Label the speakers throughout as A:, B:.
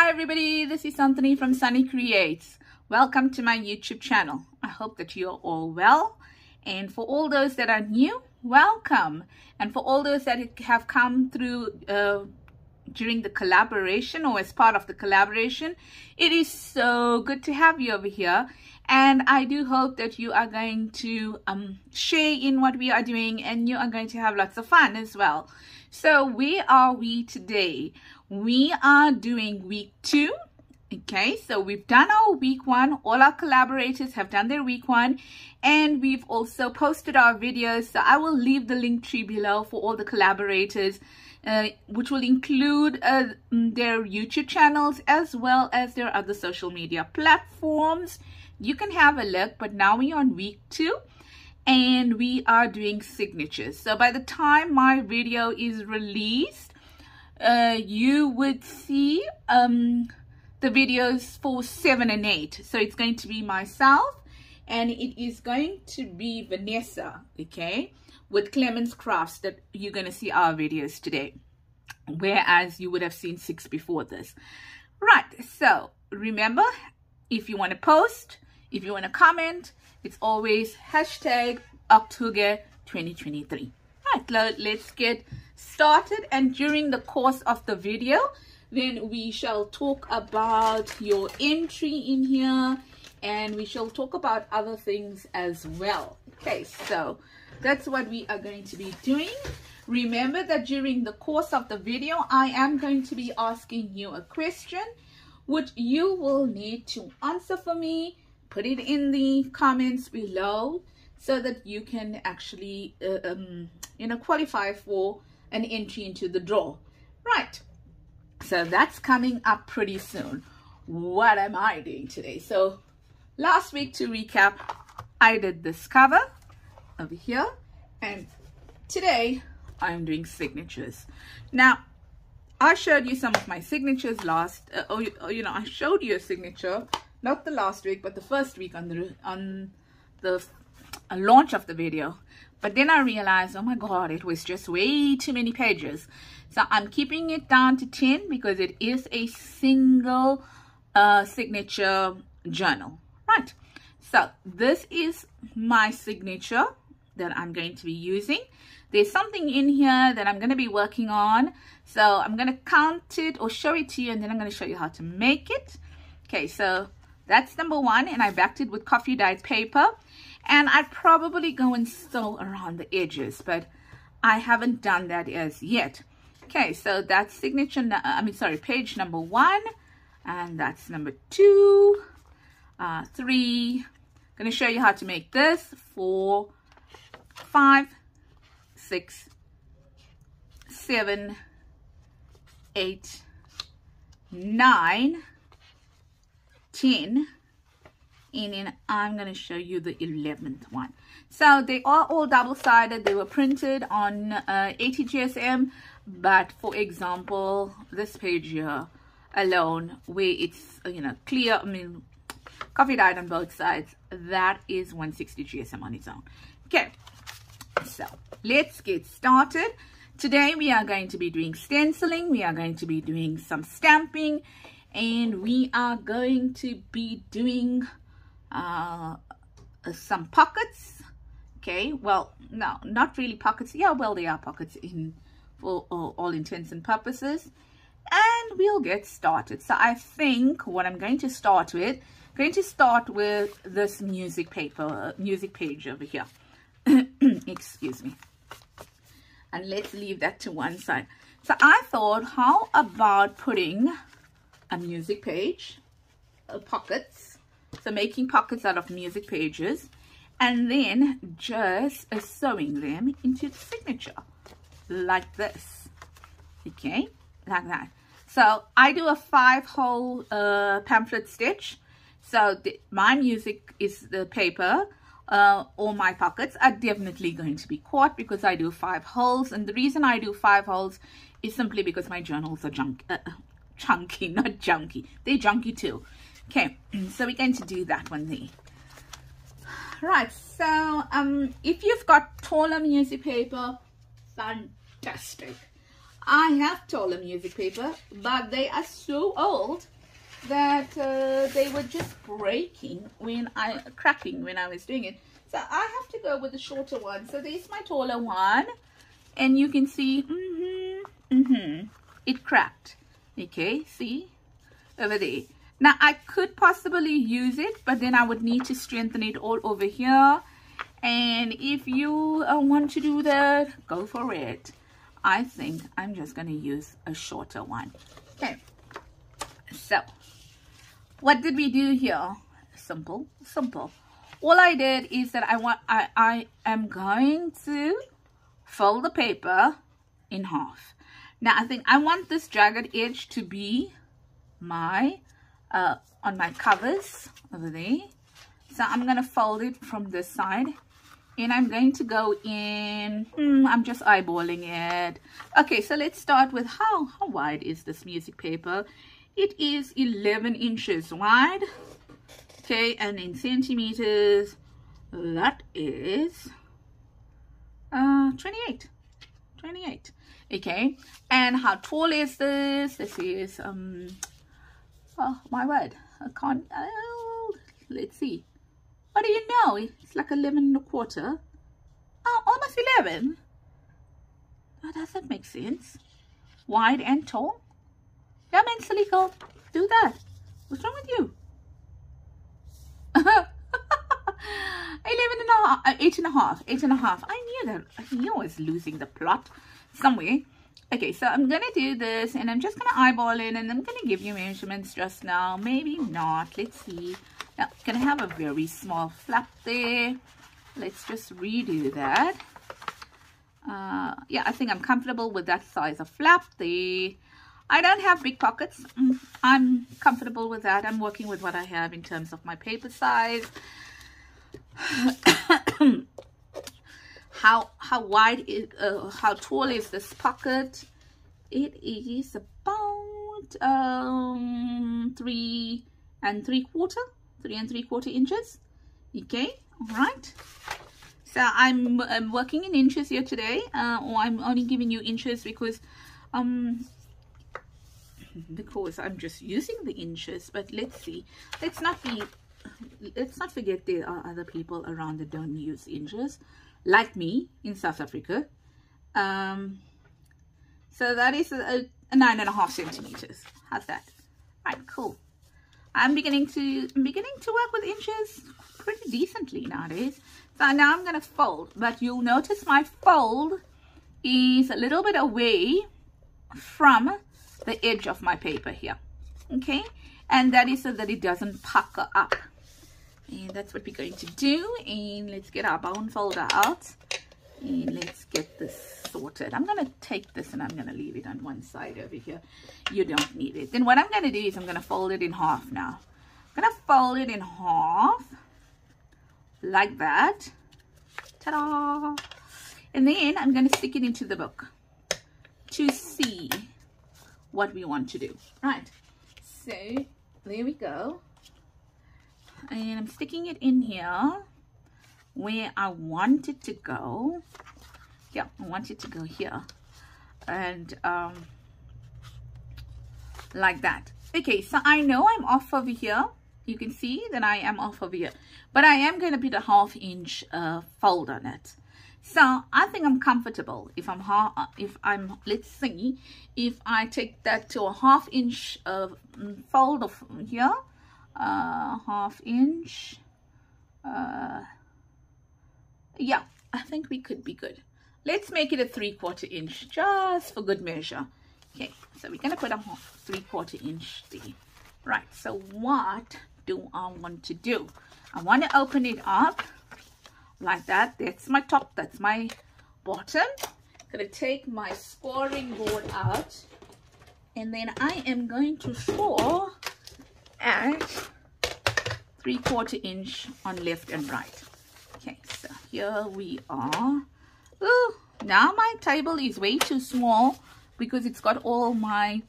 A: Hi everybody, this is Anthony from Sanniecreates. Welcome to my YouTube channel. I hope that you're all well. And for all those that are new, welcome. And for all those that have come through during the collaboration or as part of the collaboration, it is so good to have you over here. And I do hope that you are going to share in what we are doing and you are going to have lots of fun as well. So where are we today? We are doing week 2. Okay, so we've done our week 1. All our collaborators have done their week 1. And we've also posted our videos. So I will leave the link tree below for all the collaborators, which will include their YouTube channels as well as their other social media platforms. You can have a look, but now we're on week 2 and we are doing signatures. So by the time my video is released, you would see the videos for 7 and 8. So it's going to be myself and it is going to be Vanessa, okay, with Clemens Crafts that you're going to see our videos today, whereas you would have seen 6 before this. Right, so remember, if you want to post, if you want to comment, it's always hashtag OctHygge 2023. Right, let's get started. And during the course of the video, then we shall talk about your entry in here and we shall talk about other things as well. Okay, so that's what we are going to be doing. Remember that during the course of the video, I am going to be asking you a question, which you will need to answer for me. Put it in the comments below so that you can actually, qualify for an entry into the draw. Right. So that's coming up pretty soon. What am I doing today? So last week, to recap, I did this cover over here. And today I'm doing signatures. Now, I showed you some of my signatures last, I showed you a signature, not the last week, but the first week on the launch of the video. But then I realized, oh my God, it was just way too many pages. So I'm keeping it down to 10 because it is a single signature journal. Right. So this is my signature that I'm going to be using. There's something in here that I'm going to be working on. So I'm going to count it or show it to you, and then I'm going to show you how to make it. Okay, so that's number 1, and I backed it with coffee dyed paper. And I'd probably go and sew around the edges, but I haven't done that as yet. Okay, so that's page number 1, and that's number 2, 3. Going to show you how to make this. 4, 5, 6, 7, 8, 9, 10, and then I'm going to show you the 11th one. So they are all double-sided. They were printed on 80 GSM, but for example, this page here alone, where it's clear, coffee dyed on both sides, that is 160 GSM on its own. Okay, so let's get started. Today we are going to be doing stenciling, we are going to be doing some stamping, and we are going to be doing some pockets. Okay, well, no, not really pockets. Yeah, well, they are pockets for all intents and purposes. And we'll get started. So I think what I'm going to start with, this music page over here. Excuse me. And let's leave that to one side. So I thought, how about putting a music page, pockets, so making pockets out of music pages, and then just sewing them into the signature like this. Okay, like that. So I do a 5-hole pamphlet stitch. So my music is the paper. All my pockets are definitely going to be caught because I do 5 holes, and the reason I do 5 holes is simply because my journals are chunky, not junky. They're junky too. Okay, so we're going to do that one there. Right, so if you've got taller music paper, fantastic. I have taller music paper, but they are so old that they were just cracking when I was doing it. So I have to go with the shorter one. So there's my taller one, and you can see it cracked. Okay, see over there. Now I could possibly use it, but then I would need to strengthen it all over here. And if you want to do that, go for it. I think I'm just going to use a shorter one. Okay, so what did we do here? Simple. All I did is that I am going to fold the paper in half. Now I think I want this jagged edge to be my on my covers over there. So I'm going to fold it from this side, and I'm going to go in, I'm just eyeballing it. Okay, so let's start with how wide is this music paper? It is 11 inches wide. Okay, and in centimeters, that is 28. Okay, and how tall is this? This is oh my word, I can't, let's see. What do you know? It's like 11 1/4. Oh, almost 11. Oh, does that make sense? Wide and tall? Yeah, man, silly girl, do that. What's wrong with you? 8.5. I knew that. I knew I was losing the plot somewhere. Okay, so I'm gonna do this, and I'm just gonna eyeball it, and I'm gonna give you measurements just now. Maybe not. Let's see. Now, gonna have a very small flap there. Let's just redo that. Yeah, I think I'm comfortable with that size of flap there. I don't have big pockets. I'm comfortable with that. I'm working with what I have in terms of my paper size. How wide is how tall is this pocket? It is about 3 3/4 inches. Okay, all right. So I'm working in inches here today, or I'm only giving you inches because I'm just using the inches. But let's see. Let's not forget there are other people around that don't use inches, like me in South Africa. So that is a 9.5 centimeters. How's that? All right, cool. I'm beginning to work with inches pretty decently nowadays. So now I'm going to fold, but you'll notice my fold is a little bit away from the edge of my paper here. Okay, and that is so that it doesn't pucker up. And that's what we're going to do. And let's get our bone folder out, and let's get this sorted. I'm going to take this and I'm going to leave it on one side over here. You don't need it. Then what I'm going to do is I'm going to fold it in half now. I'm going to fold it in half like that. Ta-da! And then I'm going to stick it into the book to see what we want to do. Right. So there we go. And I'm sticking it in here where I want it to go. Yeah, I want it to go here. And like that. Okay, so I know I'm off over here. You can see that I am off over here. But I am going to put a 1/2 inch fold on it. So I think I'm comfortable if I'm let's see, if I take that to a 1/2 inch fold of here, 1/2 inch. Yeah, I think we could be good. Let's make it a 3/4 inch just for good measure. Okay, so we're gonna put a 3/4 inch there. Right, so what do I want to do? I want to open it up like that. That's my top, that's my bottom. I'm gonna take my scoring board out, and then I am going to score at 3/4 inch on left and right. Okay, so here we are. Ooh, now my table is way too small because it's got all my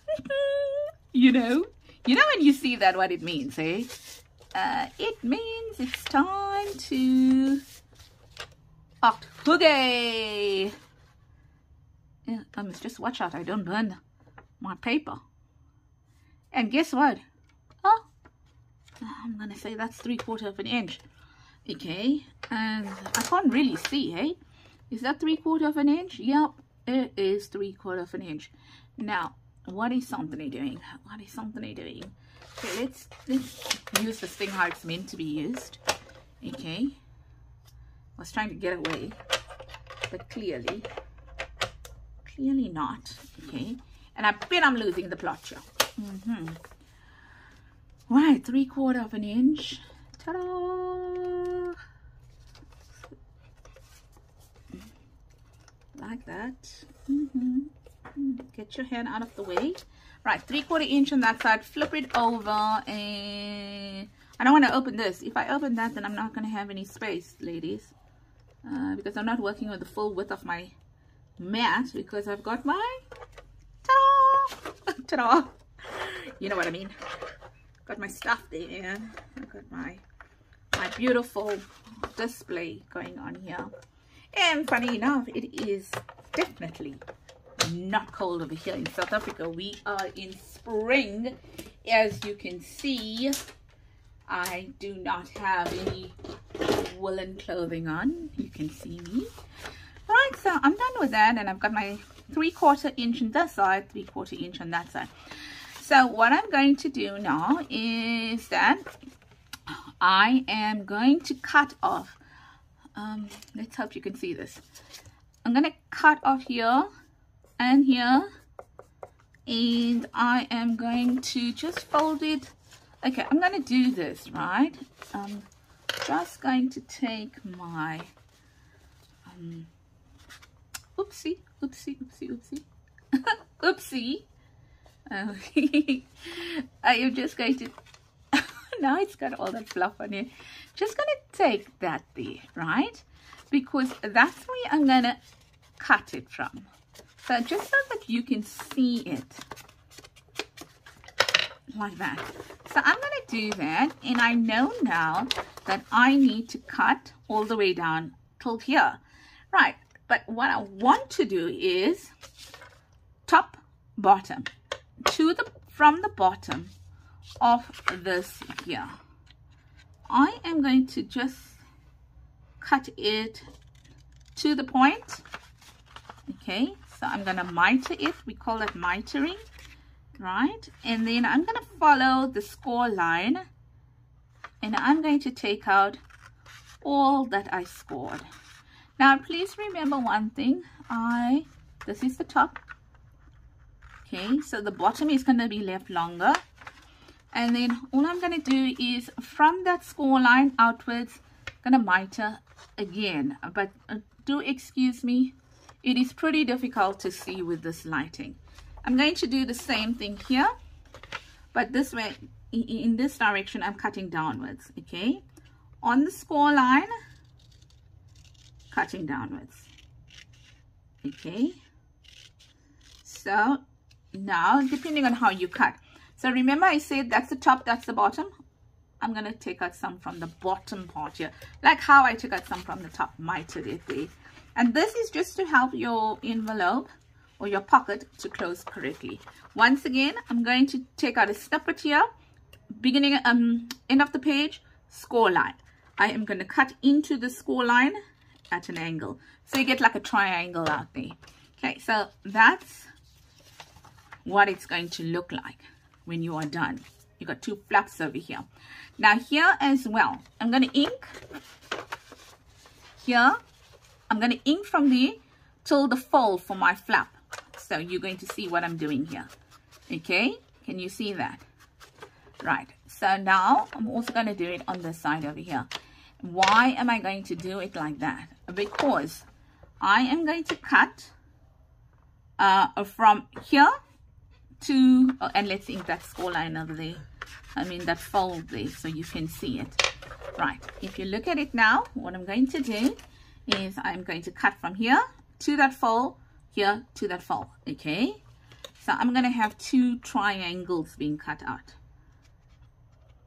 A: you know when you see that, what it means, eh? It means it's time to OctHygge. Yeah, I must just watch out I don't burn my paper. And guess what? I'm gonna say that's 3/4 of an inch. Okay, and I can't really see, hey? Is that 3/4 of an inch? Yep, it is 3/4 of an inch. Now, what is something doing? What is something doing? Okay, let's use this thing how it's meant to be used. Okay, I was trying to get away, but clearly not. Okay, and I bet I'm losing the plot here. Right, 3/4 of an inch. Ta-da! Like that. Get your hand out of the way. Right, 3/4 inch on that side. Flip it over, and I don't want to open this. If I open that, then I'm not going to have any space, ladies, because I'm not working with the full width of my mat, because I've got my ta-da! Ta-da! You know what I mean. Got my stuff there. I've got my beautiful display going on here. And funny enough, it is definitely not cold over here in South Africa. We are in spring. As you can see, I do not have any woolen clothing on. You can see me. Right, so I'm done with that, and I've got my 3/4 inch on this side, 3/4 inch on that side. So what I'm going to do now is that I am going to cut off, let's hope you can see this. I'm going to cut off here and here, and I am going to just fold it. Okay, I'm going to do this, right? I'm just going to take my, oopsie. I am just going to, now it's got all that fluff on it. Just going to take that there, right? Because that's where I'm going to cut it from. So just so that you can see it. Like that. So I'm going to do that, and I know now that I need to cut all the way down till here. Right, but what I want to do is top, bottom, from the bottom of this here. I am going to just cut it to the point. Okay, so I'm going to miter it. We call it mitering, right? And then I'm going to follow the score line, and I'm going to take out all that I scored. Now please remember one thing. This is the top. Okay, so the bottom is going to be left longer, and then all I'm going to do is from that score line outwards, I'm going to miter again. But do excuse me, it is pretty difficult to see with this lighting. I'm going to do the same thing here, but this way, in this direction, I'm cutting downwards. Okay, on the score line, cutting downwards. Okay, so now depending on how you cut, so remember I said that's the top, that's the bottom. I'm going to take out some from the bottom part here, like how I took out some from the top, mitered it there. And this is just to help your envelope or your pocket to close correctly. Once again, I'm going to take out a snippet here, beginning end of the page, score line. I am going to cut into the score line at an angle, so you get like a triangle out there. Okay, so that's what it's going to look like when you are done. You got two flaps over here. Now here as well, I'm going to ink here. I'm going to ink from there till the fold for my flap. So you're going to see what I'm doing here. Okay, can you see that? Right, so now I'm also going to do it on this side over here. Why am I going to do it like that? Because I am going to cut from here to, and let's ink that score line over there. I mean that fold there, so you can see it. Right, if you look at it now, what I'm going to do is I'm going to cut from here to that fold, here to that fold. Okay, so I'm going to have two triangles being cut out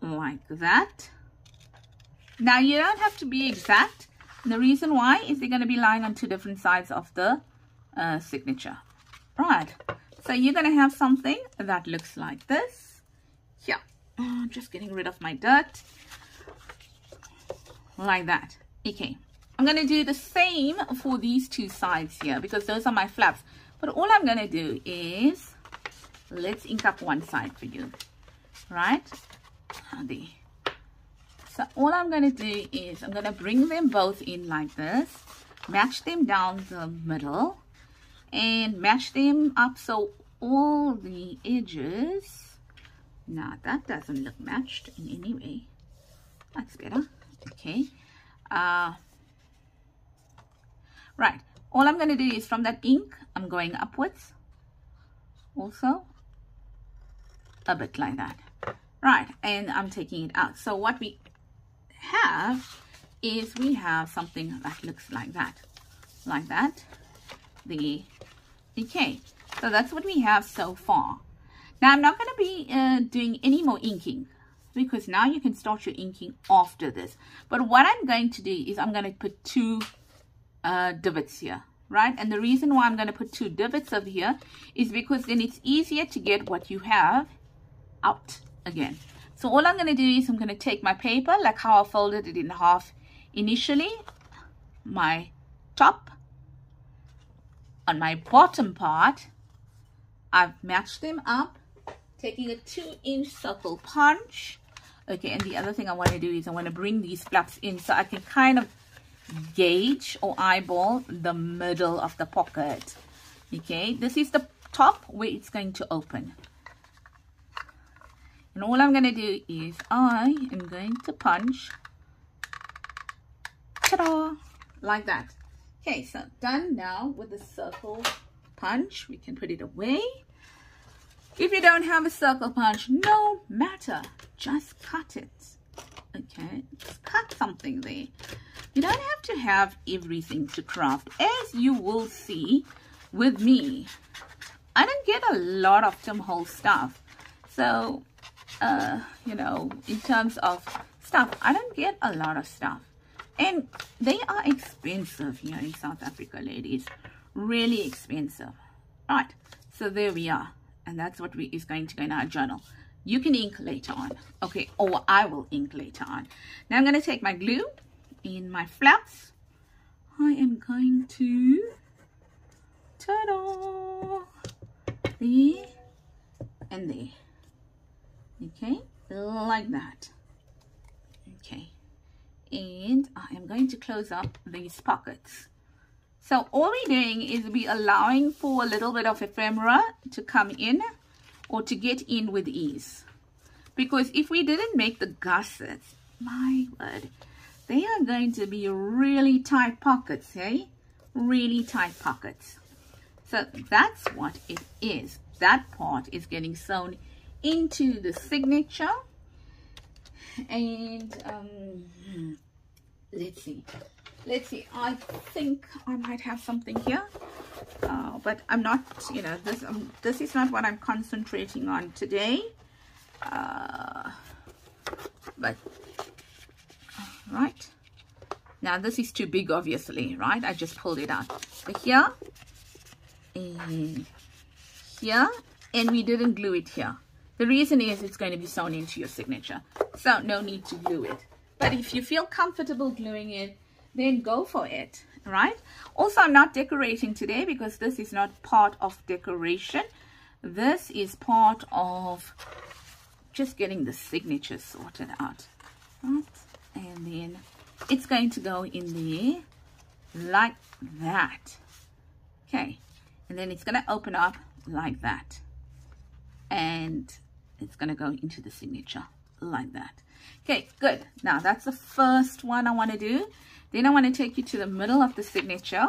A: like that. Now you don't have to be exact. The reason why is they're going to be lying on two different sides of the signature. Right, so you're going to have something that looks like this here. Just getting rid of my dirt. Like that. Okay. I'm going to do the same for these two sides here because those are my flaps. But all I'm going to do is, let's ink up one side for you. Right? There. So all I'm going to do is I'm going to bring them both in like this. Match them down the middle. And match them up so all the edges. Now that doesn't look matched in any way. That's better. Okay. Right. All I'm going to do is from that ink, I'm going upwards. Also, a bit like that. Right. And I'm taking it out. So what we have is we have something that looks like that. Like that. Okay. So that's what we have so far. Now I'm not going to be doing any more inking, because now you can start your inking after this. But what I'm going to do is I'm going to put two divots here, right? And the reason why I'm going to put two divots over here is because then it's easier to get what you have out again. So all I'm going to do is I'm going to take my paper, like how I folded it in half initially, my top, on my bottom part, I've matched them up, taking a 2-inch circle punch. Okay, and the other thing I want to do is I want to bring these flaps in so I can kind of gauge or eyeball the middle of the pocket. Okay, this is the top where it's going to open. And all I'm going to do is I am going to punch, ta-da, like that. Okay, so done now with the circle punch. We can put it away. If you don't have a circle punch, no matter, just cut it. Okay, just cut something there. You don't have to have everything to craft. As you will see with me, I don't get a lot of Timhole stuff. So, you know, in terms of stuff, I don't get a lot of stuff. And they are expensive here in South Africa, ladies. Really expensive. Right, so there we are. And that's what is going to go in our journal. You can ink later on. Okay, or I will ink later on. Now I'm going to take my glue in my flaps. I am going to, ta-da, there and there. Okay, like that. Okay, and I am going to close up these pockets. So all we're doing is we're allowing for a little bit of ephemera to come in or to get in with ease. Because if we didn't make the gussets, my word, they are going to be really tight pockets, hey? Really tight pockets. So that's what it is. That part is getting sewn into the signature. And let's see. Let's see, I think I might have something here, but I'm not, you know, this is not what I'm concentrating on today, but, right, now this is too big, obviously, right, I just pulled it out, but here, and here, and we didn't glue it here. The reason is it's going to be sewn into your signature, so no need to glue it, but if you feel comfortable gluing it, then go for it, right? Also, I'm not decorating today because this is not part of decoration. This is part of just getting the signature sorted out, right? And then it's going to go in there like that. Okay, and then it's going to open up like that. And it's going to go into the signature like that. Okay, good. Now, that's the first one I want to do. Then I want to take you to the middle of the signature,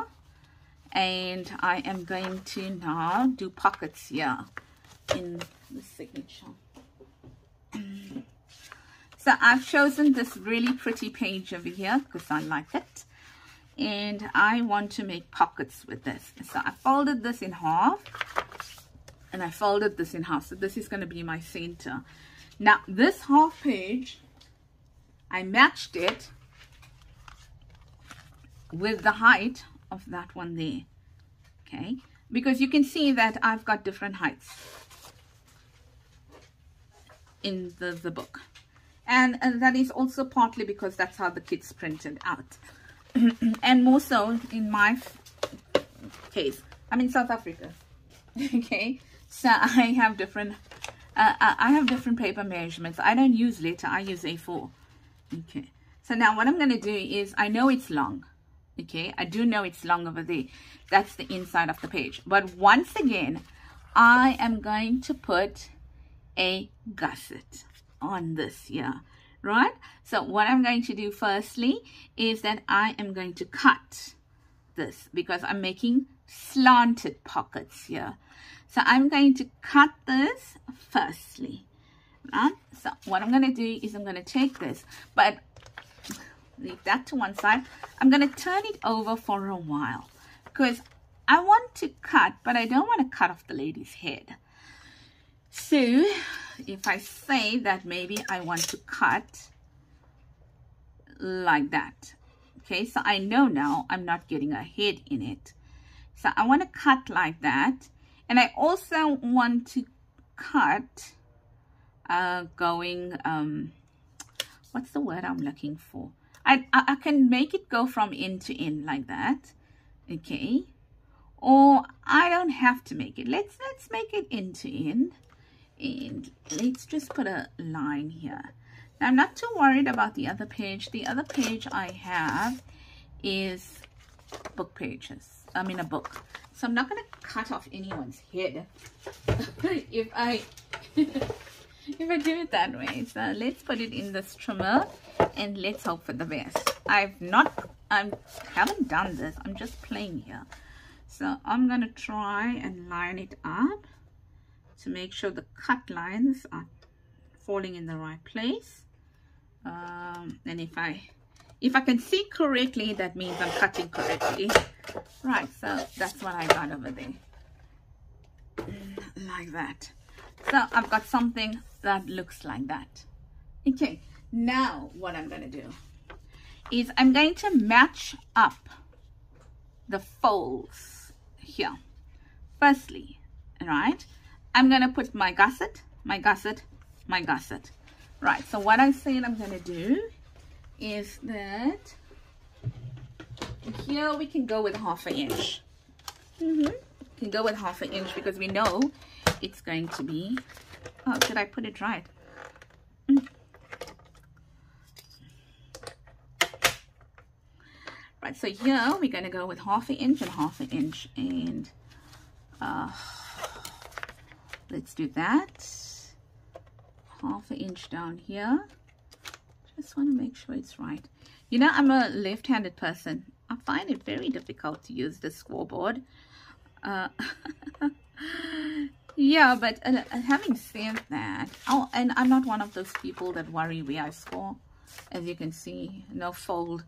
A: and I am going to now do pockets here in the signature. So I've chosen this really pretty page over here because I like it, and I want to make pockets with this. So I folded this in half, and I folded this in half. So this is going to be my center. Now this half page, I matched it with the height of that one there, okay, because you can see that I've got different heights in the book. And that is also partly because that's how the kids printed out. And more so in my case, I'm in South Africa. Okay, so I have different paper measurements. I don't use letter, I use A4. Okay, so now what I'm going to do is, I know it's long. Okay, I do know it's long over there. That's the inside of the page. But once again, I am going to put a gusset on this here, right? So what I'm going to do firstly is that I am going to cut this because I'm making slanted pockets here. So I'm going to cut this firstly, right? So what I'm going to do is I'm going to take this, but leave that to one side. I'm going to turn it over for a while because I want to cut, but I don't want to cut off the lady's head. So if I say that maybe I want to cut like that, okay, so I know now I'm not getting a head in it. So I want to cut like that. And I also want to cut what's the word I'm looking for? I can make it go from end to end like that, okay? Or I don't have to make it. Let's make it end to end, and let's just put a line here. Now I'm not too worried about the other page. The other page I have is book pages. I mean a book. So I'm not going to cut off anyone's head if I if I do it that way. So let's put it in this trimmer and let's hope for the best. I haven't done this. I'm just playing here. So I'm going to try and line it up to make sure the cut lines are falling in the right place. And if I can see correctly, that means I'm cutting correctly. Right, so that's what I got over there. Like that. So I've got something that looks like that. Okay, now what I'm going to do is I'm going to match up the folds here. Firstly, right, I'm going to put my gusset, my gusset, my gusset. Right, so what I said I'm going to do is that here we can go with 1/2 inch. We can go with 1/2 inch because we know it's going to be, oh, did I put it right? Right, so here we're going to go with 1/2 inch and 1/2 inch, and let's do that. 1/2 inch down here. Just want to make sure it's right. You know, I'm a left-handed person. I find it very difficult to use the scoreboard. Yeah, but having said that, and I'm not one of those people that worry where I score. As you can see, no fold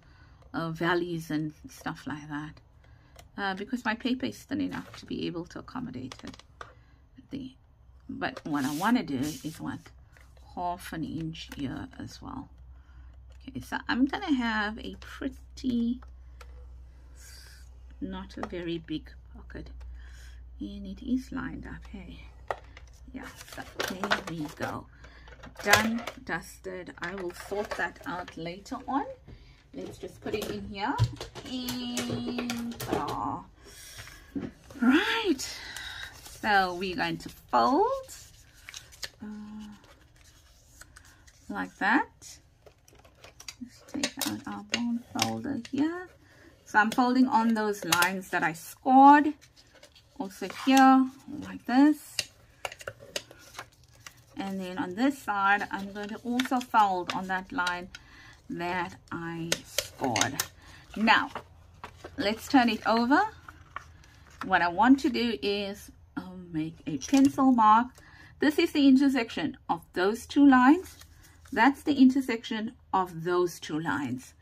A: valleys and stuff like that. Because my paper is thin enough to be able to accommodate it. But what I want to do is want 1/2 inch here as well. Okay, so I'm going to have a pretty, not a very big pocket. And it is lined up, hey. Yeah, so there we go. Done, dusted. I will sort that out later on. Let's just put it in here. And, right. So we're going to fold like that. Let's take out our bone folder here. So I'm folding on those lines that I scored. Also here, like this. And then on this side, I'm going to also fold on that line that I scored. Now, let's turn it over. What I want to do is make a pencil mark. This is the intersection of those two lines. That's the intersection of those two lines.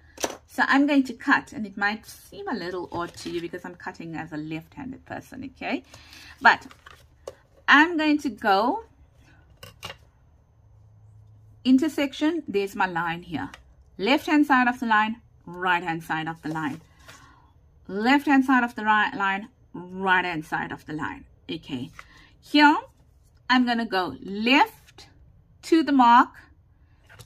A: So I'm going to cut, and it might seem a little odd to you because I'm cutting as a left-handed person, okay? But I'm going to go intersection, there's my line here. Left-hand side of the line, right-hand side of the line. Left-hand side of the line, right-hand side of the line, okay? Here, I'm going to go left, to the mark.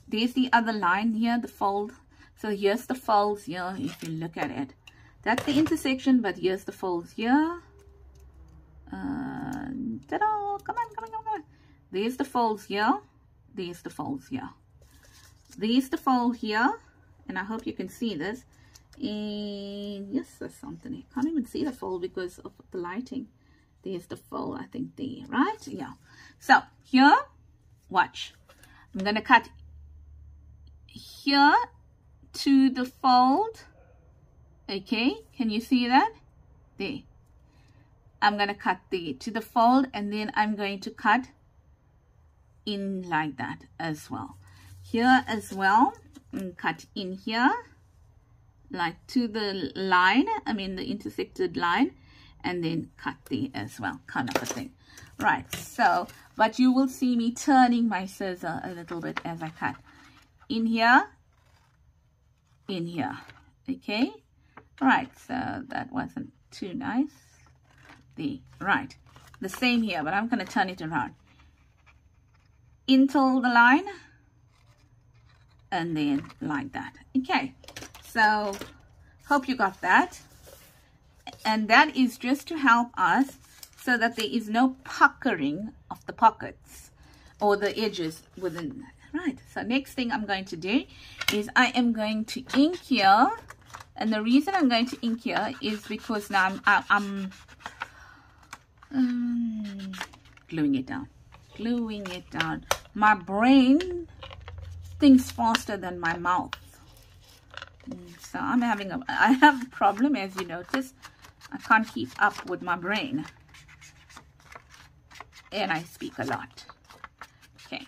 A: There's the other line here, the fold. So here's the folds here, if you look at it. That's the intersection, but here's the folds here. Ta-da! Come on. There's the folds here. There's the folds here. There's the fold here. And I hope you can see this. And yes, there's something. I can't even see the fold because of the lighting. There's the fold, I think there, right? Yeah. So here, watch. I'm going to cut here to the fold. Okay, can you see that? There. I'm going to cut there to the fold, and then I'm going to cut in like that as well. Here as well, and cut in here, like to the line, I mean the intersected line, and then cut there as well, kind of a thing. Right, so, but you will see me turning my scissor a little bit as I cut. In here, okay? Right, so that wasn't too nice. There, right. The same here, but I'm going to turn it around. Until the line, and then like that. Okay, so hope you got that. And that is just to help us so that there is no puckering of the pockets or the edges within. Right, so next thing I'm going to do is I am going to ink here. And the reason I'm going to ink here is because now I'm gluing it down. My brain thinks faster than my mouth. So I have a problem, as you notice. I can't keep up with my brain. And I speak a lot. Okay.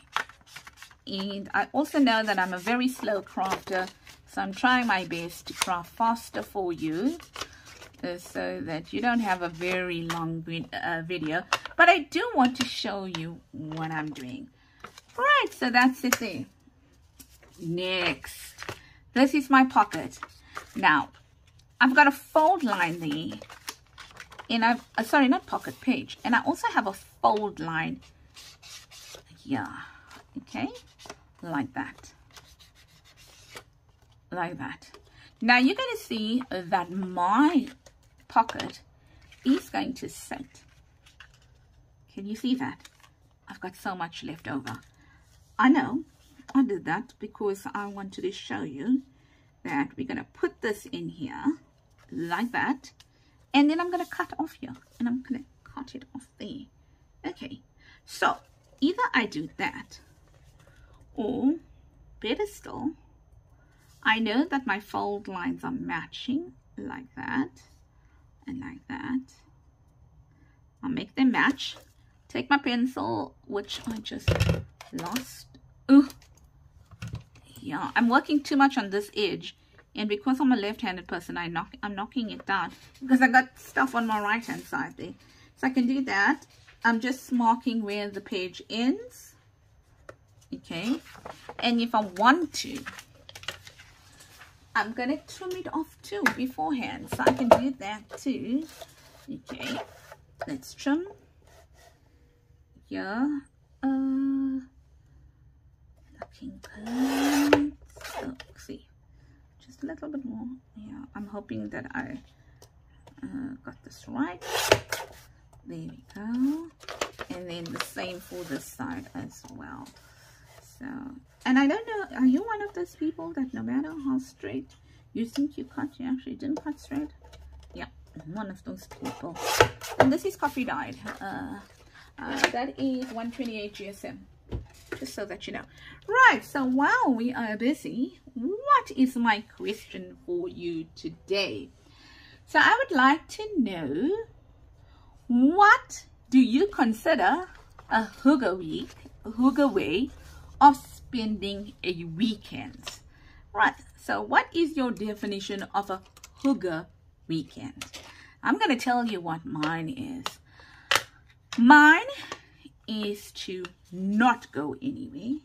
A: And I also know that I'm a very slow crafter. So I'm trying my best to craft faster for you. So that you don't have a very long video. But I do want to show you what I'm doing. Right, so that's it there. Next. This is my pocket. Now, I've got a fold line there. And I've, sorry, not pocket, page. And I also have a fold line here. Okay, like that. Like that. Now, you're going to see that my pocket is going to sit. Can you see that? I've got so much left over. I know I did that because I wanted to show you that we're going to put this in here like that, and then I'm going to cut off here, and I'm going to cut it off there. Okay, so either I do that, or better still, I know that my fold lines are matching like that and like that. I'll make them match. Take my pencil, which I just lost. Ooh. Yeah, I'm working too much on this edge, and because I'm a left-handed person, I'm knocking it down because I got stuff on my right-hand side there. So I can do that. I'm just marking where the page ends. Okay, and if I want to, I'm gonna trim it off too beforehand, so I can do that too. Okay, let's trim. Yeah, looking good. So, see, just a little bit more. Yeah, I'm hoping that I got this right. There we go. And then the same for this side as well. So, and I don't know, are you one of those people that no matter how straight you think you cut, you actually didn't cut straight? Yeah, one of those people. And this is coffee dyed. That is 128 GSM, just so that you know. Right, so while we are busy, what is my question for you today? So I would like to know, what do you consider a hygge way of spending a weekend? Right, so what is your definition of a hygge weekend? I'm going to tell you what mine is. Mine is to not go anywhere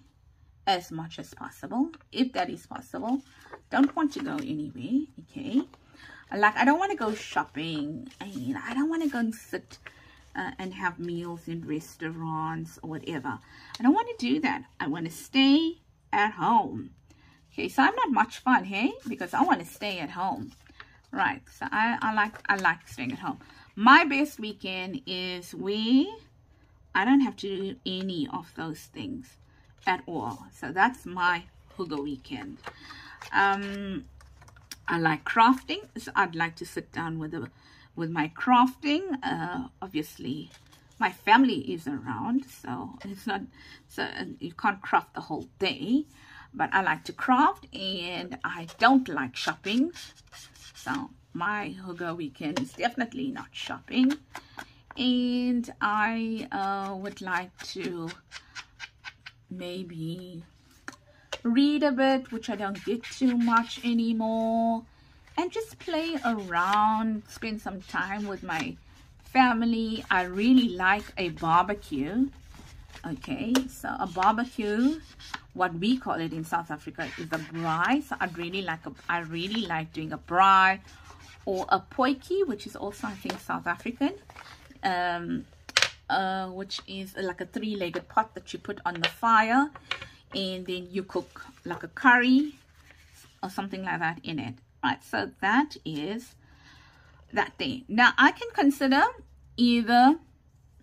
A: as much as possible, if that is possible. Don't want to go anywhere, okay? Like, I don't want to go shopping. I mean, I don't want to go and sit and have meals in restaurants or whatever. I don't want to do that. I want to stay at home. Okay, so I'm not much fun, hey? Because I want to stay at home. Right, so I like staying at home. My best weekend is where I don't have to do any of those things at all. So that's my hygge weekend. I like crafting, so I'd like to sit down with my crafting. Obviously, my family is around, so it's not, so you can't craft the whole day. But I like to craft, and I don't like shopping. So my hygge weekend is definitely not shopping. And I would like to maybe read a bit, which I don't get too much anymore, and just play around, spend some time with my family. I really like a barbecue. Okay, so a barbecue, what we call it in South Africa, is a braai. So I really like doing a braai or a potjie, which is also, I think, South African, which is like a three-legged pot that you put on the fire, and then you cook like a curry or something like that in it. Right, so that is that thing. Now I can consider either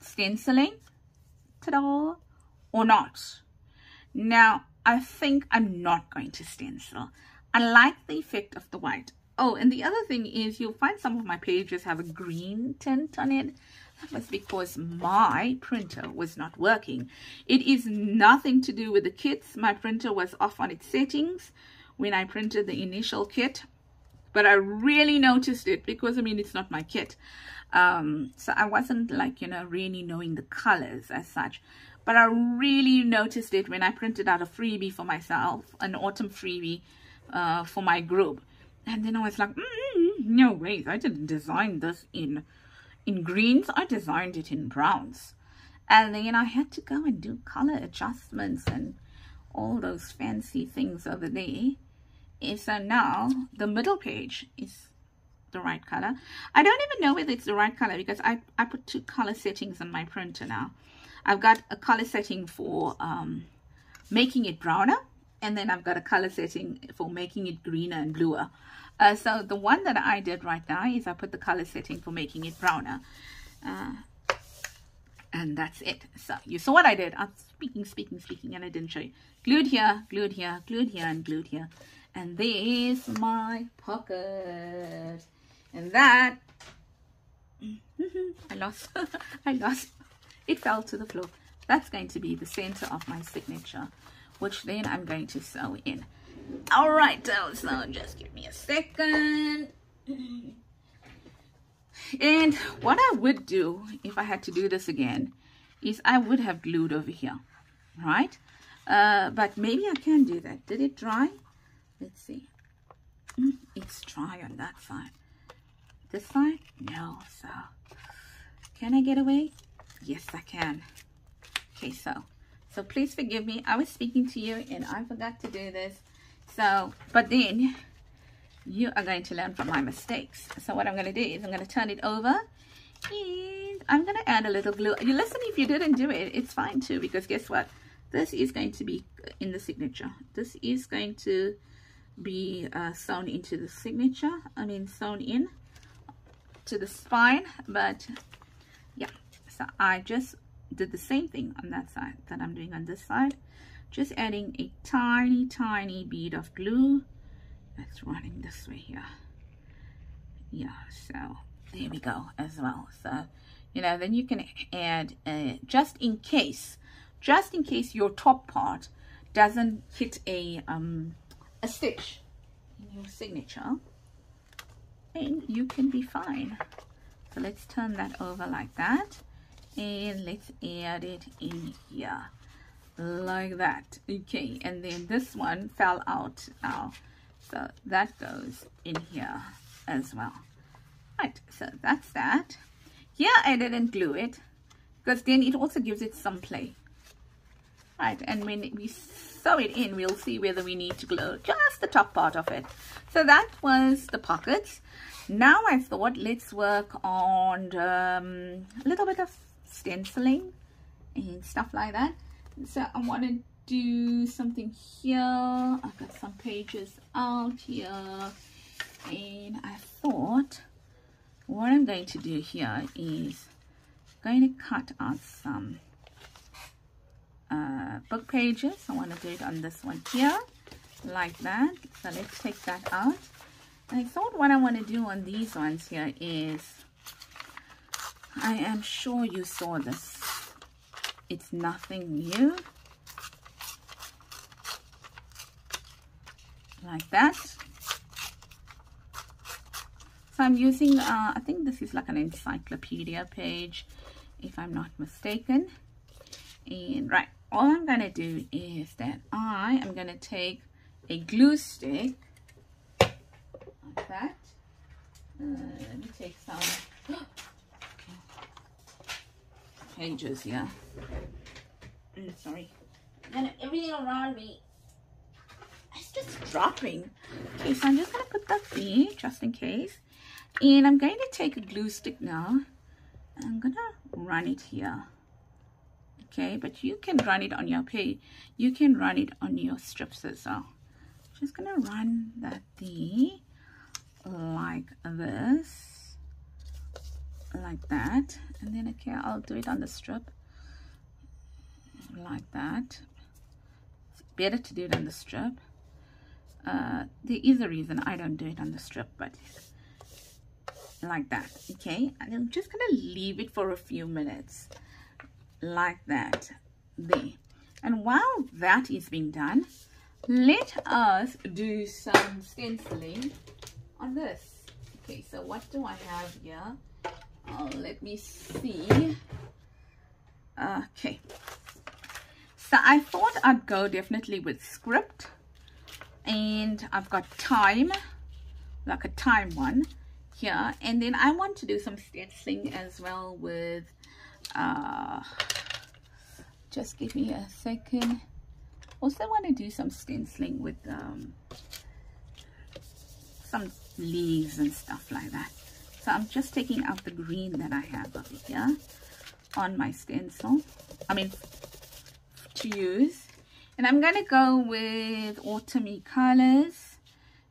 A: stenciling, ta-da, or not. Now I think I'm not going to stencil. I like the effect of the white. Oh, and the other thing is, you'll find some of my pages have a green tint on it. That was because my printer was not working. It is nothing to do with the kits. My printer was off on its settings when I printed the initial kit, but I really noticed it because, I mean, it's not my kit. So I wasn't like, you know, really knowing the colors as such, but I really noticed it when I printed out a freebie for myself, an autumn freebie for my group. And then I was like, no way, I didn't design this in greens, I designed it in browns. And then I had to go and do color adjustments and all those fancy things over there. And so now the middle page is the right color. I don't even know whether it's the right color because I put two color settings on my printer now. I've got a color setting for making it browner, and then I've got a color setting for making it greener and bluer. So the one that I did right now is I put the color setting for making it browner. And that's it. So you saw what I did. I'm speaking, and I didn't show you. Glued here, glued here, glued here, and glued here. And there's my pocket. And that, I lost. It fell to the floor. That's going to be the center of my signature, which then I'm going to sew in. All right, so just give me a second. And what I would do if I had to do this again is I would have glued over here, right? But maybe I can do that. Did it dry? Let's see. It's dry on that side. This side? No. So can I get away? Yes, I can. Okay, so please forgive me. I was speaking to you and I forgot to do this. So, but then you are going to learn from my mistakes. So what I'm going to do is I'm going to turn it over and I'm going to add a little glue. You listen, if you didn't do it, it's fine too, because guess what? This is going to be in the signature. This is going to be sewn into the signature. I mean, sewn in to the spine. But yeah, so I just did the same thing on that side that I'm doing on this side. Just adding a tiny bead of glue that's running this way here. Yeah, so there we go as well. So, you know, then you can add just in case your top part doesn't hit a stitch in your signature, and you can be fine. So let's turn that over like that, and let's add it in here like that. Okay, and then this one fell out now, so that goes in here as well. Right, so that's that. Here I didn't glue it because then it also gives it some play. Right, and when we sew it in, we'll see whether we need to glue just the top part of it. So that was the pockets. Now I thought, let's work on a little bit of stenciling and stuff like that. So I want to do something here. I've got some pages out here, and I thought what I'm going to do here is going to cut out some book pages. I want to do it on this one here like that. So let's take that out. And I thought what I want to do on these ones here is, I am sure you saw this, it's nothing new, like that. So I'm using I think this is like an encyclopedia page, if I'm not mistaken. And right, all I'm going to do is that I am going to take a glue stick like that. Let me take some pages here. Sorry, and everything around me is just dropping. Okay, so I'm just going to put that there just in case. And I'm going to take a glue stick now. I'm going to run it here. Okay, but you can run it on your page. You can run it on your strips as well. Just going to run that there like this, like that. And then, okay, I'll do it on the strip like that. It's better to do it on the strip. There is a reason I don't do it on the strip, but like that. Okay, and I'm just going to leave it for a few minutes like that there. And while that is being done, let us do some stenciling on this. Okay, so what do I have here? Let me see. Okay, so I thought I'd go definitely with script, and I've got time, like a time one here, and then I want to do some stenciling as well with just give me a second. Also want to do some stenciling with some leaves and stuff like that. So I'm just taking out the green that I have over here on my stencil, I mean to use, and I'm going to go with autumny colors.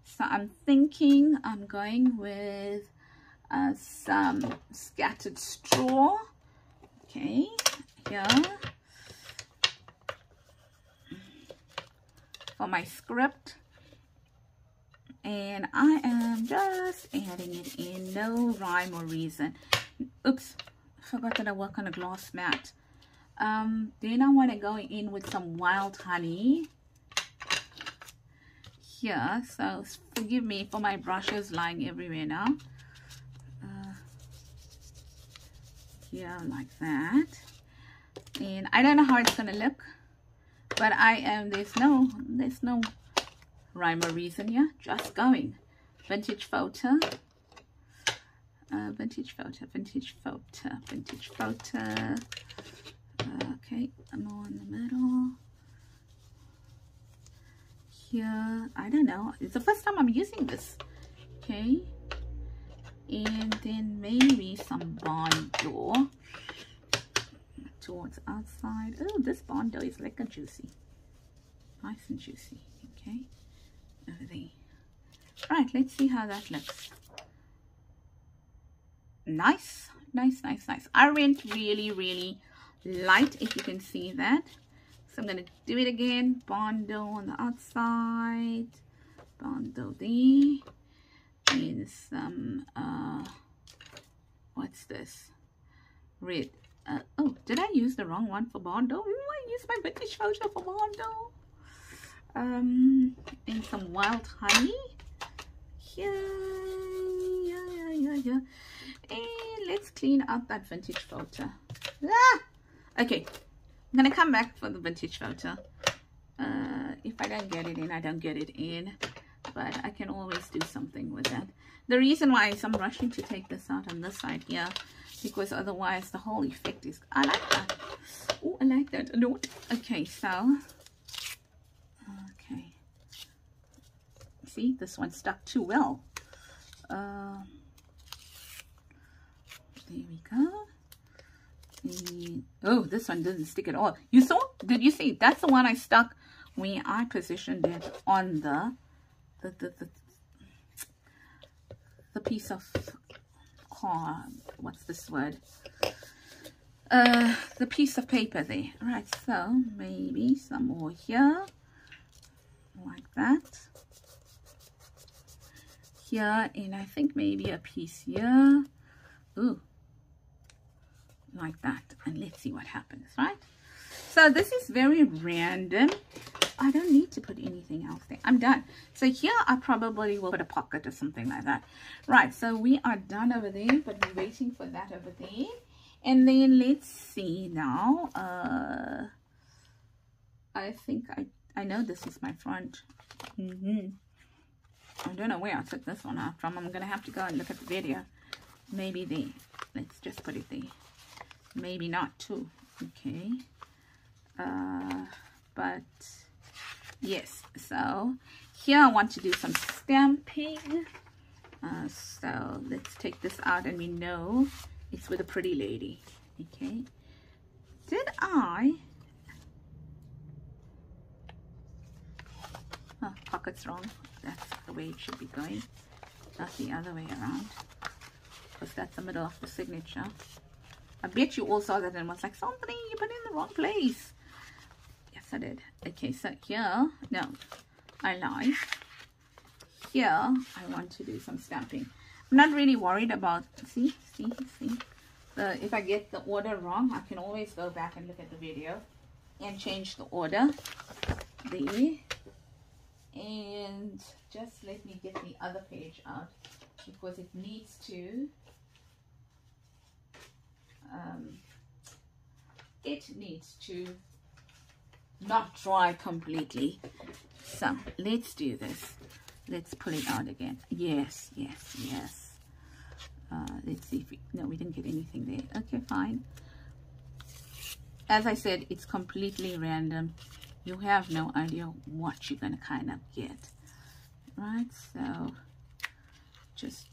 A: So I'm thinking I'm going with some scattered straw. Okay, here for my script, and I am just adding it in, no rhyme or reason. Oops, forgot that I work on a glass mat. Then I want to go in with some wild honey here, so forgive me for my brushes lying everywhere now. Here like that, and I don't know how it's gonna look, but I am, there's no rhyme or reason here, just going vintage photo, vintage photo, vintage photo, vintage photo. Okay, I'm on the middle here. I don't know, it's the first time I'm using this. Okay, and then maybe some bondo towards outside. Oh, this bondo is like a juicy, nice and juicy. Okay, over there. Right, let's see how that looks. Nice, nice, nice, nice. I went really light, if you can see that. So I'm going to do it again. Bondo on the outside, bondo there, and some what's this, red. Oh, did I use the wrong one for bondo? Ooh, I used my vintage photo for bondo. And some wild honey here. Yeah. And let's clean up that vintage photo. Okay, I'm gonna come back for the vintage photo. If I don't get it in, I don't get it in, but I can always do something with that. The reason why is I'm rushing to take this out on this side here, because otherwise the whole effect is, I like that. Oh, I like that a lot. Okay, so see, this one stuck too well. There we go. And, oh, this one didn't stick at all. You saw? Did you see? That's the one I stuck when I positioned it on the piece of card. What's this word? The piece of paper there. Right, so maybe some more here, like that. Here, and I think maybe a piece here. Ooh, like that. And let's see what happens, right? So this is very random. I don't need to put anything else there. I'm done. So here I probably will put a pocket or something like that. Right, so we are done over there, but we're waiting for that over there. And then let's see now. I think I know this is my front. I don't know where I took this one out from. I'm going to have to go and look at the video. Maybe there. Let's just put it there. Maybe not too. Okay. But yes. So here I want to do some stamping. So let's take this out, and we know it's with a pretty lady. Okay. Did I? Oh, pocket's wrong. That's the way it should be going, not the other way around, because that's the middle of the signature. I bet you all saw that and was like, something you put in the wrong place. Yes, I did. Okay, so here, no, I lied. Here, I want to do some stamping. I'm not really worried about, see. If I get the order wrong, I can always go back and look at the video and change the order there. And just let me get the other page out, because it needs to not dry completely. So let's do this. Let's pull it out again. Yes. Let's see if we didn't get anything there. Okay, fine. As I said, it's completely random. You have no idea what you're going to kind of get, right? So just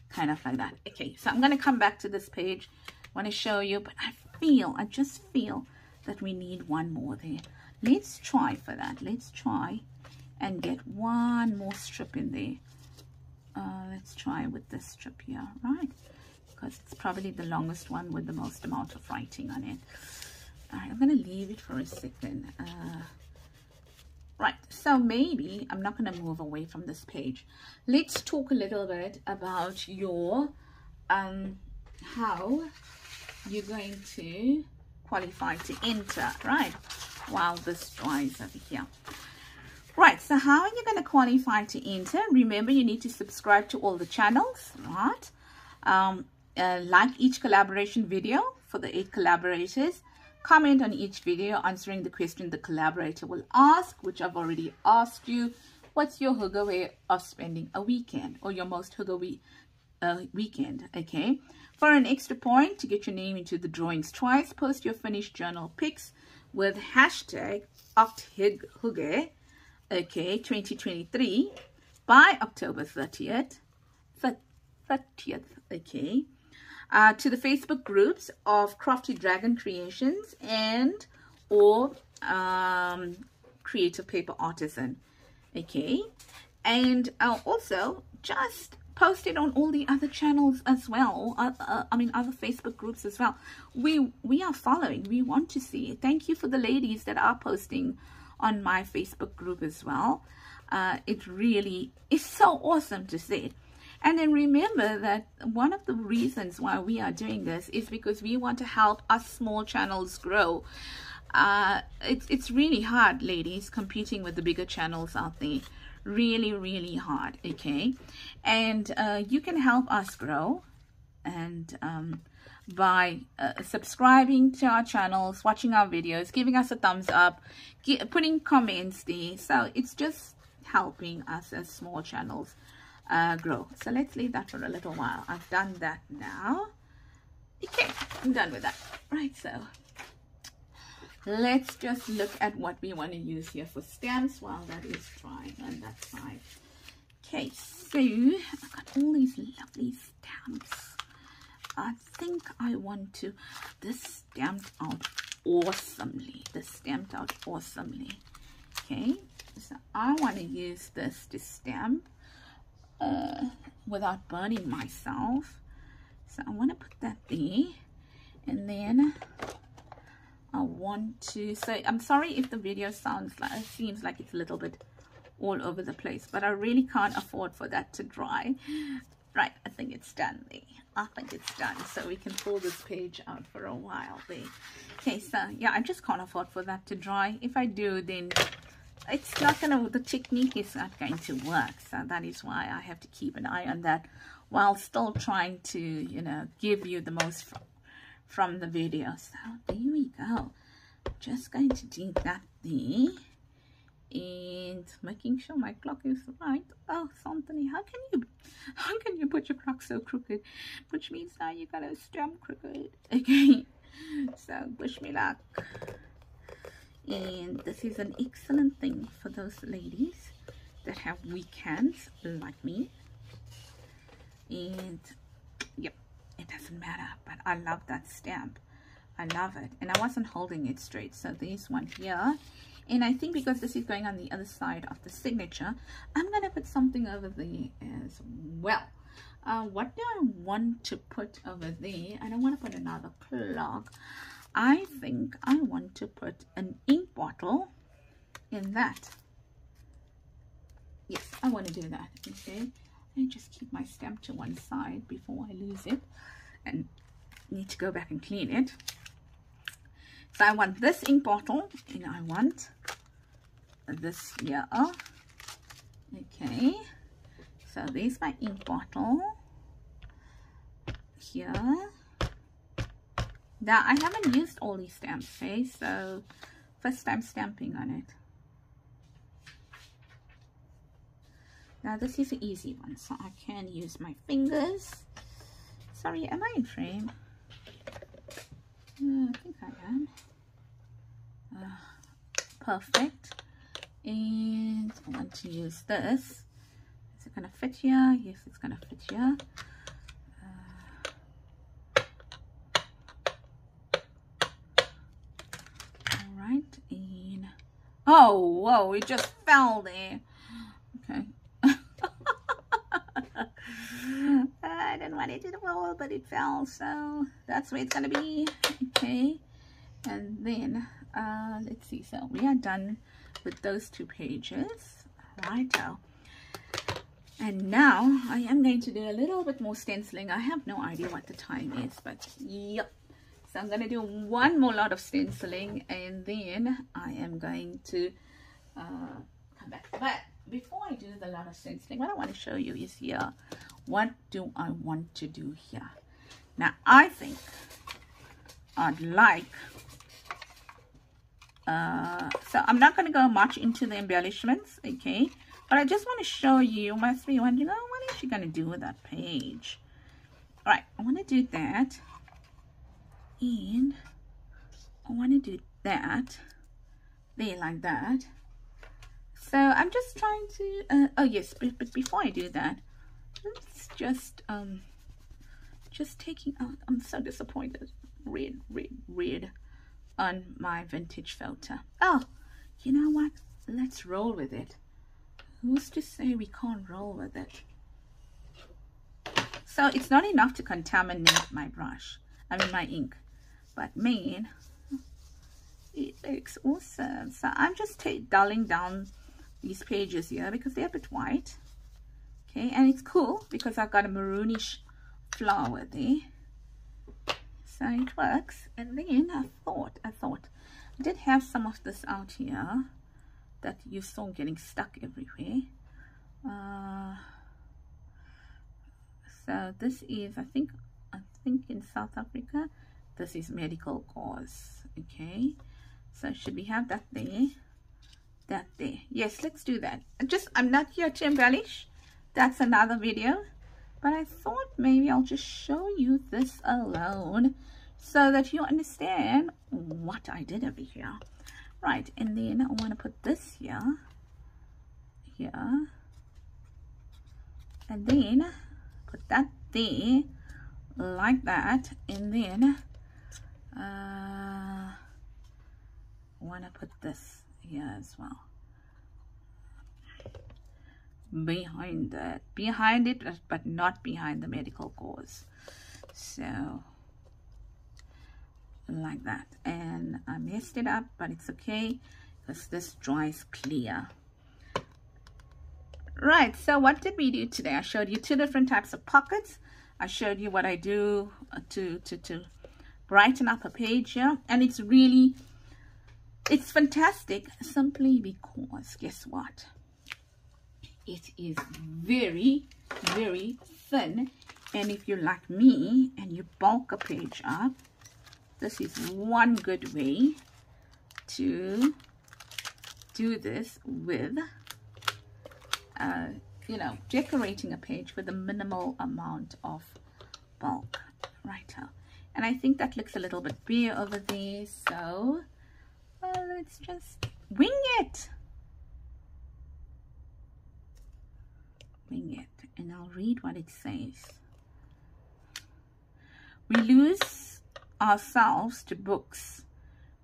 A: kind of like that. Okay, so I'm going to come back to this page. I want to show you, but I just feel that we need one more there. Let's try for that. Let's try and get one more strip in there. Let's try with this strip here, right? Because it's probably the longest one with the most amount of writing on it. All right, I'm going to leave it for a second. Right, so maybe I'm not going to move away from this page. Let's talk a little bit about your how you're going to qualify to enter, right? While this dries over here. Right, so how are you going to qualify to enter? Remember, you need to subscribe to all the channels, right? Like each collaboration video for the 8 collaborators. Comment on each video answering the question the collaborator will ask, which I've already asked you. What's your hygge way of spending a weekend, or your most hygge weekend? Okay. For an extra point, to get your name into the drawings twice, post your finished journal pics with hashtag OctHygge, okay, 2023 by October 30th, okay. To the Facebook groups of Crafty Dragon Creations and or Creative Paper Artisan, okay. And also just post it on all the other channels as well. I mean other Facebook groups as well. We are following. We want to see it. Thank you for the ladies that are posting on my Facebook group as well. It really is so awesome to see it. And then remember that one of the reasons why we are doing this is because we want to help us small channels grow. It's really hard, ladies, competing with the bigger channels out there. Really hard, okay? And you can help us grow and by subscribing to our channels, watching our videos, giving us a thumbs up, putting comments there. So it's just helping us as small channels grow. So let's leave that for a little while. I've done that now. Okay, I'm done with that. Right, so let's just look at what we want to use here for stamps while that is drying on that side. Okay, so I've got all these lovely stamps. I think I want to, this stamped out awesomely. This stamped out awesomely. Okay, so I want to use this to stamp without burning myself. So I want to put that there, and then I want to, so I'm sorry if the video sounds like, it seems like it's a little bit all over the place, but I really can't afford for that to dry. Right, I think it's done there. I think it's done, so we can pull this page out for a while there. Okay, so yeah, I just can't afford for that to dry. If I do, then it's not gonna, the technique is not going to work. So that is why I have to keep an eye on that while still trying to, you know, give you the most from the video. So there we go. Just going to do that there. And making sure my clock is right. Oh, something, how can you put your clock so crooked? Which means now you gotta stamp crooked. Okay, so wish me luck. And this is an excellent thing for those ladies that have weak hands like me. And yep, it doesn't matter, but I love that stamp. I love it. And I wasn't holding it straight, so this one here. And I think because this is going on the other side of the signature, I'm going to put something over there as well. What do I want to put over there? I don't want to put another clock. I think I want to put an ink bottle in that. Yes, I want to do that. Okay, I just keep my stamp to one side before I lose it and need to go back and clean it. So I want this ink bottle, and I want this here. Okay, so there's my ink bottle here. Now I haven't used all these stamps, okay? So first time stamping on it. Now this is an easy one, so I can use my fingers. Sorry, am I in frame? I think I am. Perfect. And I want to use this. Is it going to fit here? Yes, it's going to fit here. All right. And oh, whoa! It just fell there. Okay. I didn't want it to fall, but it fell, so that's where it's gonna be. Okay, and then let's see, so we are done with those two pages. Righto, and now I am going to do a little bit more stenciling. I have no idea what the time is, but yep, so I'm gonna do one more lot of stenciling, and then I am going to come back. But before I do the lot of stenciling, what I want to show you is here. What do I want to do here? Now I think I'd like so I'm not going to go much into the embellishments, okay, but I just want to show you. You must be wondering, oh, what is she going to do with that page? All right, I want to do that, and I want to do that there like that. So I'm just trying to oh yes, but before I do that, let's just taking out, I'm so disappointed, red on my vintage filter. Oh, you know what, let's roll with it. Who's to say we can't roll with it? So it's not enough to contaminate my brush, I mean my ink, but man, it looks awesome. So I'm just dulling down these pages here because they're a bit white. Okay, and it's cool because I've got a maroonish flower there, so it works. And then I thought I did have some of this out here that you saw getting stuck everywhere. So this is, I think in South Africa, this is medical gauze. Okay, so should we have that there? That there. Yes, let's do that. I'm not here to embellish. That's another video, but I thought maybe I'll just show you this alone so that you understand what I did over here. Right, and then I want to put this here, and then put that there like that, and then I want to put this here as well behind it, but not behind the medical cause. So like that, and I messed it up, but it's okay because this dries clear. Right, so what did we do today? I showed you 2 different types of pockets. I showed you what I do to brighten up a page here, and it's fantastic simply because guess what? It is very, very thin, and if you're like me and you bulk a page up, this is one good way to do this with, you know, decorating a page with a minimal amount of bulk. Right now. And I think that looks a little bit bare over there, so let's just wing it. Wing it, and I'll read what it says. We lose ourselves to books,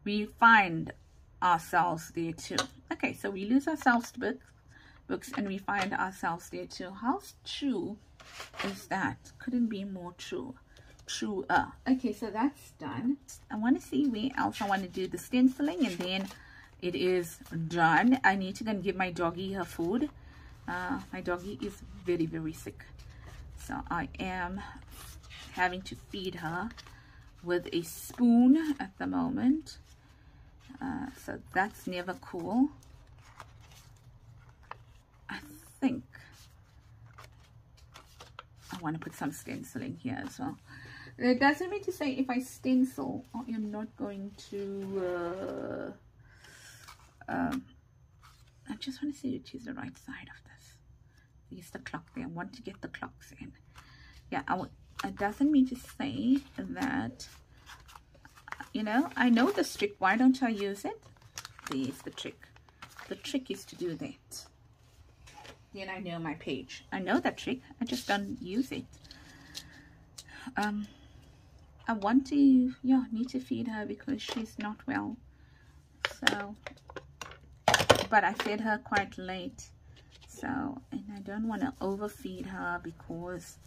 A: we find ourselves there too. Okay, so we lose ourselves to books and we find ourselves there too. How true is that? Couldn't be more true. Truer. Okay, so that's done. I want to see where else I want to do the stenciling, and then it is done. I need to go and give my doggy her food. My doggy is very, very sick, so I am having to feed her with a spoon at the moment, so that's never cool. I think I want to put some stenciling here as well. It doesn't mean to say if I stencil, you're not going to I just want to see which is the right side of this. Use the clock there. I want to get the clocks in. Yeah, it doesn't mean to say that, you know, I know this trick. Why don't I use it? There's the trick. The trick is to do that. Then I know my page. I know that trick. I just don't use it. I want to, need to feed her because she's not well. So, but I fed her quite late. So, and I don't want to overfeed her because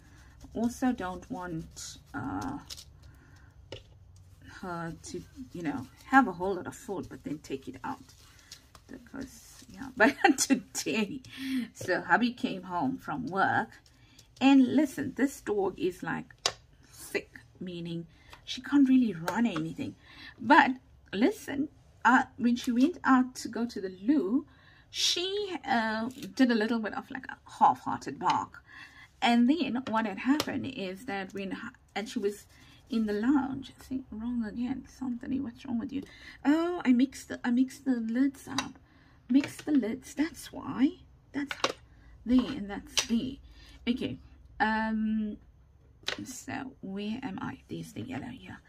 A: I also don't want her to, have a whole lot of food but then take it out. Because, but today, so hubby came home from work, and listen, this dog is like sick, meaning she can't really run or anything. But listen, when she went out to go to the loo, she did a little bit of like a half-hearted bark. And then what had happened is that and she was in the lounge. See, wrong again. Something. What's wrong with you? Oh, I mixed the lids up. Mix the lids. That's why. That's there and that's there. Okay. So where am I? There's the yellow here.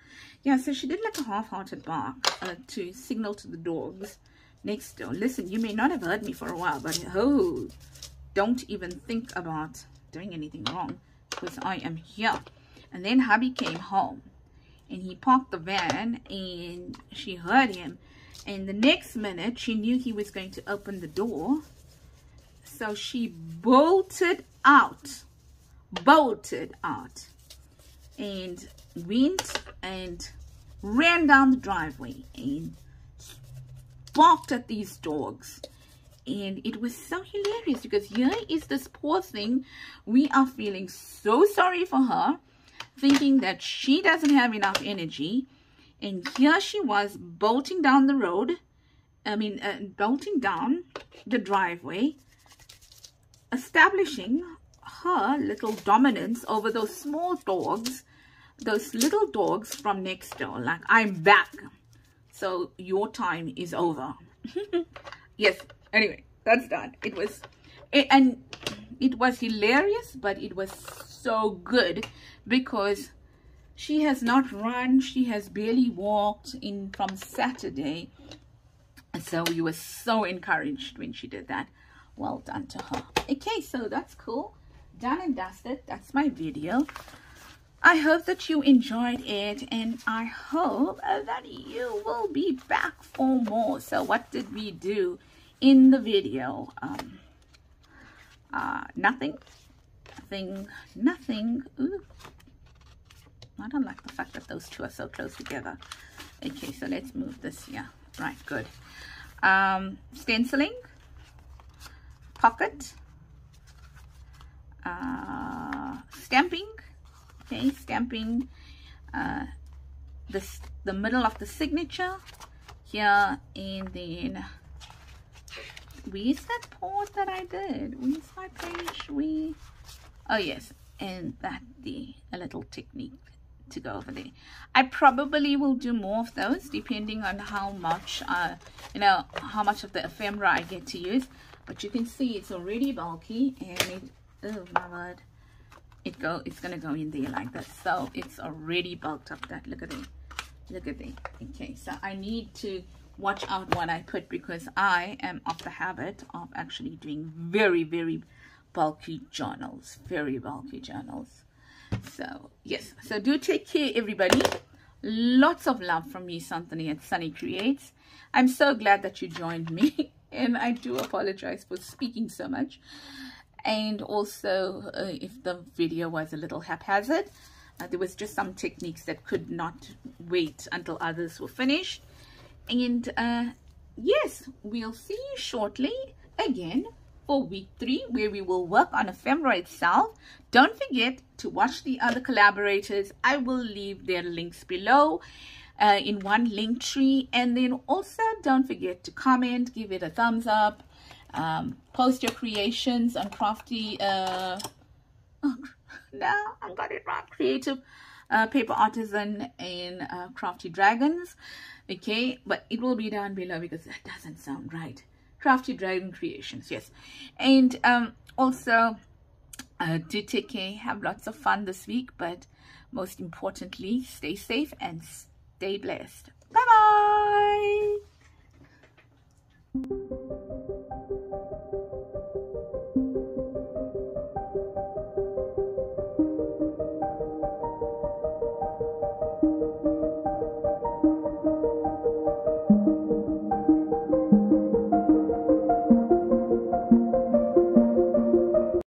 A: Yeah. So she did like a half-hearted bark to signal to the dogs next door. Listen, you may not have heard me for a while, but don't even think about doing anything wrong because I am here. And then hubby came home and he parked the van and she heard him, and the next minute she knew he was going to open the door, so she bolted out and went and ran down the driveway and barked at these dogs. And it was so hilarious because here is this poor thing. We are feeling so sorry for her, thinking that she doesn't have enough energy. And here she was bolting down the road. Bolting down the driveway, establishing her little dominance over those small dogs, those little dogs from next door. Like, I'm back, so your time is over. Yes. Anyway, that's done. It was hilarious, but it was so good because She has not run. She has barely walked in from Saturday. So we were so encouraged when she did that. Well done to her. Okay, so that's cool. Done and dusted. That's my video. I hope that you enjoyed it, and I hope that you will be back for more. So what did we do in the video? Nothing. Ooh. I don't like the fact that those two are so close together. Okay, so let's move this here. Right, good. Stenciling, pocket, stamping. Okay, stamping the middle of the signature here, and then where's that part that I did? Where's my page? Oh yes, and that a little technique to go over there. I probably will do more of those depending on how much how much of the ephemera I get to use. But you can see it's already bulky, and oh my word, it's gonna go in there like that. So it's already bulked up. That look at it. Okay, so I need to watch out what I put, because I am of the habit of actually doing very, very bulky journals, so yes, so do take care, everybody. Lots of love from me, Santhony at Sanniecreates. I'm so glad that you joined me, and I do apologize for speaking so much, and also if the video was a little haphazard. There was just some techniques that could not wait until others were finished. And yes, we'll see you shortly again for week 3, where we will work on ephemera itself. Don't forget to watch the other collaborators. I will leave their links below in one link tree. And then also don't forget to comment, give it a thumbs up, post your creations on Crafty. No, I got it wrong. Creative Paper Artisan and Crafty Dragons. Okay, but it will be down below because that doesn't sound right. Crafty Dragon Creations, yes. And also do take care, have lots of fun this week, but most importantly, stay safe and stay blessed. Bye bye.